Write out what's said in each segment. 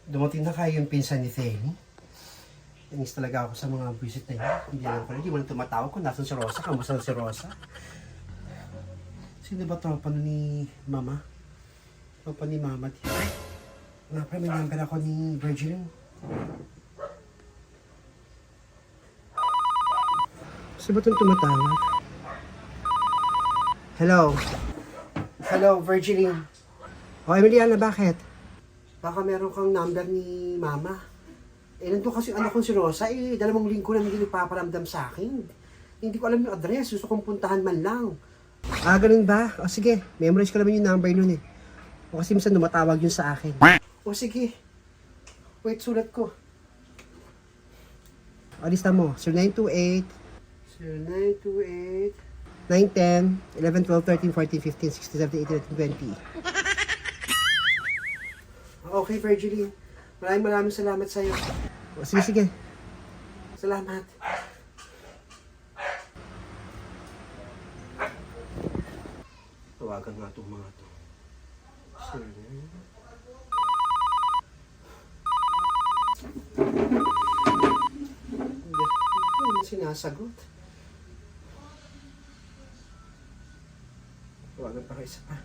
Dumating na kayo yung pinsan ni Theny. Nangis talaga ako sa mga visit na yun. Hindi alam ko rin, hindi mo nang tumatawag kung nasan si Rosa. Kamusta na si Rosa? Sino ba tropa ni Mama? Tropa ni Mama. Ay, nga pala, may number ako ni Virgil. Sino ba itong tumatawag? Hello? Hello, Virgiline. O, Emiliana, bakit? Baka meron kang number ni Mama. Eh, nandun kasi anak kong si Rosa, 2 linggo na hindi nagpaparamdam sa akin. Hindi ko alam yung address, gusto kong puntahan man lang. Ah, ganun ba? O sige, memorize ko naman yung number nun eh. O kasi minsan tumatawag yun sa akin. O sige. Wait, sulat ko. O, lista mo. 0928 0928 9, 10, 11, 12, 13, 14, 15, 16, 17, 18, 19, 20. Okay, Virgiline. Maraming salamat sa'yo. O, sige. Salamat. Tawagan nga itong mga to. Hindi na sinasagot. Tawagan pa kayo isa pa.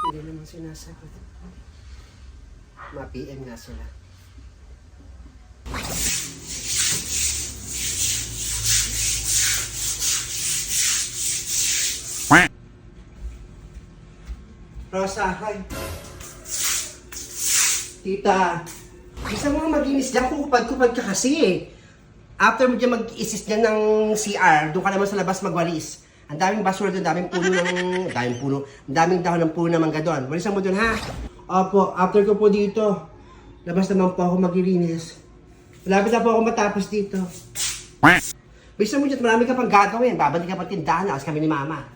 Hindi naman sinasagot. Ma-PM nga sila. Rosa, hi. Tita, isa mo maginis dyan, kupad-kupad ka kasi eh. After mo dyan mag-isis dyan ng CR, doon ka naman sa labas magwalis. Ang daming basura doon, daming dahon ng puno ng mangga doon. Walisan mo doon, ha? Opo, after ko po dito, labas naman po ako maglilinis. Malapit na po ako matapos dito. Bisa mo dyan, marami ka pang gagawin. Babalik ka pa tindahan, alas kami ni Mama.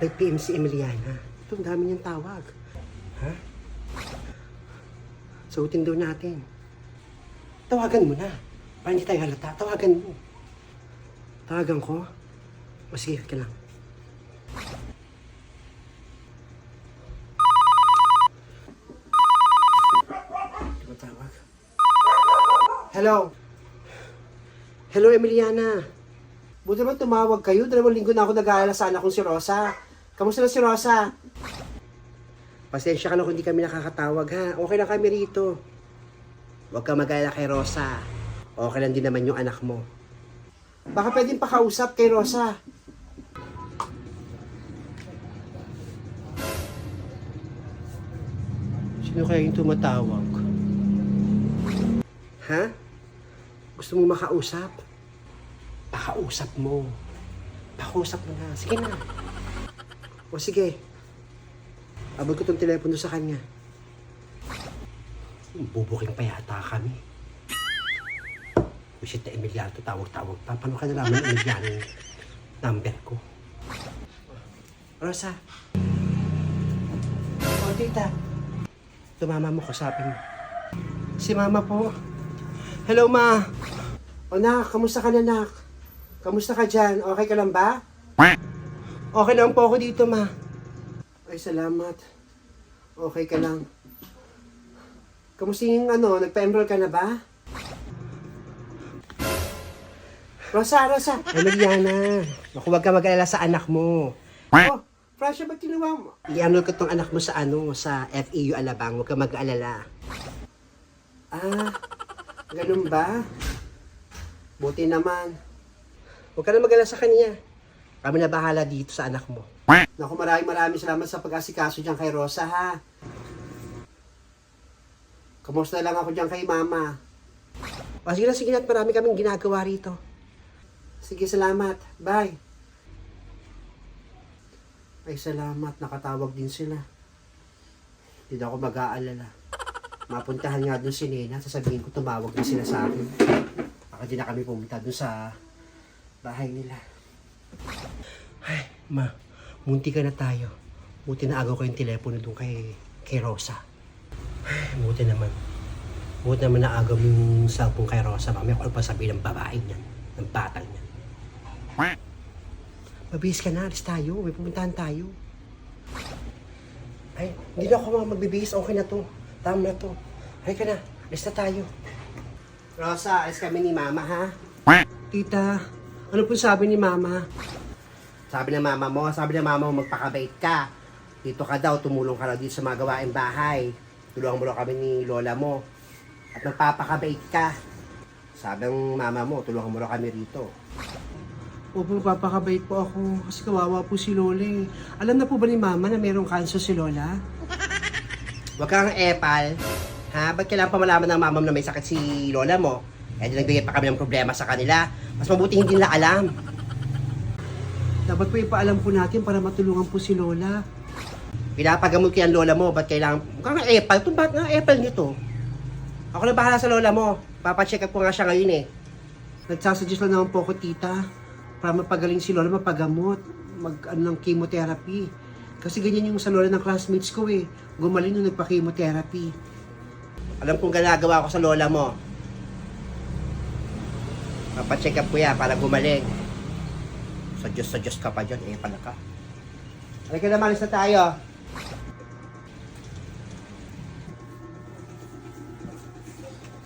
Nag-PM si Emiliana. Ito, ang dami niyang tawag. Ha? Sautin daw natin. Tawagan mo na. Para hindi tayo halata. Tawagan mo. Tawagan ko? O sige, ka lang. Tumatawag. Hello? Hello, Emiliana. Buti naman tumawag kayo. 2 linggo na ako nag-aalala sa anak kong si Rosa. Kamusta na si Rosa? Pasensya ka na kung hindi kami nakakatawag, ha? Okay lang kami rito. Huwag ka mag-alala kay Rosa. Okay lang din naman yung anak mo. Baka pwedeng pakausap kay Rosa. Sino kaya yung tumatawag? Ha? Gusto mo makausap? Pakausap mo. Pakausap mo na. Sige na. O sige. Abot ko itong telepono sa kanya. Bubuking pa yata kami. Wisit na Emiliano, tawag-tawag pa. Paano ka nalaman ng Emiliano yung number ko? Rosa. O, tita. Ito mama mo, kasapin mo. Si mama po. Hello, ma. O, nak, kamusta ka na, nak? Kamusta ka dyan? Okay ka lang ba? Okay lang po ako dito, ma. Ay, salamat. Okay ka lang. Kamusta yung nagpa-enroll ka na ba? Rosa. Emiliana. Naku, huwag ka mag-alala sa anak mo. Oh, Francia, ba't kinuha mo? I-enroll ko tong anak mo sa sa FEU Alabang. Huwag ka mag-alala. Ah, ganun ba? Buti naman. Huwag ka na mag-alala sa kanya. Kami na bahala dito sa anak mo. Naku, maraming salamat sa pag-asikaso dyan kay Rosa, ha? Kamusta lang ako dyan kay Mama? O, sige na, at marami kaming ginagawa rito. Sige, salamat. Bye. Ay, salamat. Nakatawag din sila. Hindi na ako mag-aalala. Mapuntahan nga doon si Nena. Sasabihin ko, tumawag din sila sa akin. Baka di na kami pumunta doon sa bahay nila. Ay, ma, munti ka na tayo. Buti na agaw ko yung telepono doon kay Rosa. Ay, buti naman. Buti naman na agaw yung cellphone kay Rosa. Mamaya ko ano pa sabihin ng babae niyan, ng batang niyan. Mabihis ka na, alis tayo. May pumuntahan tayo. Ay, hindi na ako magbibihis. Okay na to. Tama na to. Ay ka na, alis na tayo. Rosa, alis kami ni Mama, ha? Tita, ano po sabi ni Mama? Sabi ng mama mo, magpakabait ka. Dito ka daw, tumulong ka daw dito sa mga gawaing bahay. Tulungan mo daw kami ni Lola mo. At magpapakabait ka. Sabi ng mama mo, tulungan mo daw kami rito. Opo, papakabait po ako. Kasi kawawa po si Lola eh. Alam na po ba ni Mama na mayroong kanso si Lola? Huwag kang epal. Ha? Ba't kailangan pa malaman ng mama mo na may sakit si Lola mo? Eh, nagbigay pa kami ng problema sa kanila. Mas mabuti hindi nila alam. Dapat po ipaalam po natin para matulungan po si Lola. Pinapagamot ko yung Lola mo, ba't kailangan... Mukhang nga epal. Ito ba't nga epal nito? Ako na bahala sa Lola mo. Papacheck up ko nga siya ngayon eh. Nagsasuggest lang naman po ako, tita. Para mapagaling si Lola, mapagamot. Ng chemotherapy. Kasi ganyan yung sa Lola ng classmates ko eh. Gumaling nung nagpa-chemotherapy. Alam kong ginagawa ko sa Lola mo. Papacheck up ko yan para gumaling. Sa Diyos ka pa dyan, eh pala ka. Halika na, malis na tayo.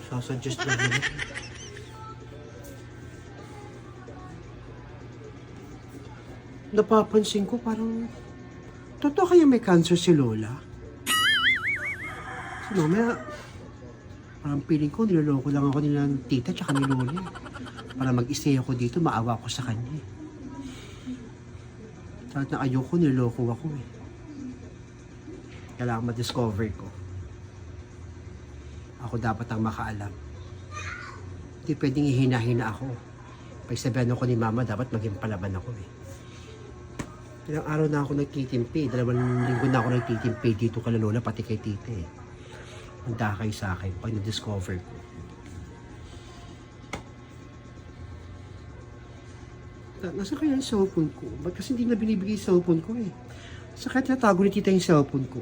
Sa Diyos na yun. Napapansin ko parang... Totoo kaya may cancer si Lola? So, mamaya... Parang feeling ko, niloloko lang ako nila ng tita tsaka ni Lola. Para mag-stay ako dito, maawa ko sa kanya. Kahit na ayoko, niloko ako eh. Kailangan ma-discover ko. Ako dapat ang makaalam. Hindi pwedeng ihina-hina ako. Pag sabihan ako ni Mama, dapat maging palaban ako eh. Ilang araw na ako nagtitimpi. 2 linggo na ako nagtitimpi dito kay Lola, pati kay tita eh. Handa kayo sa akin pag na-discover ko. Nasa kaya yung cellphone ko? Ba't kasi hindi na binibigay yung cellphone ko eh? Sa kaya tinatago ni tita yung cellphone ko?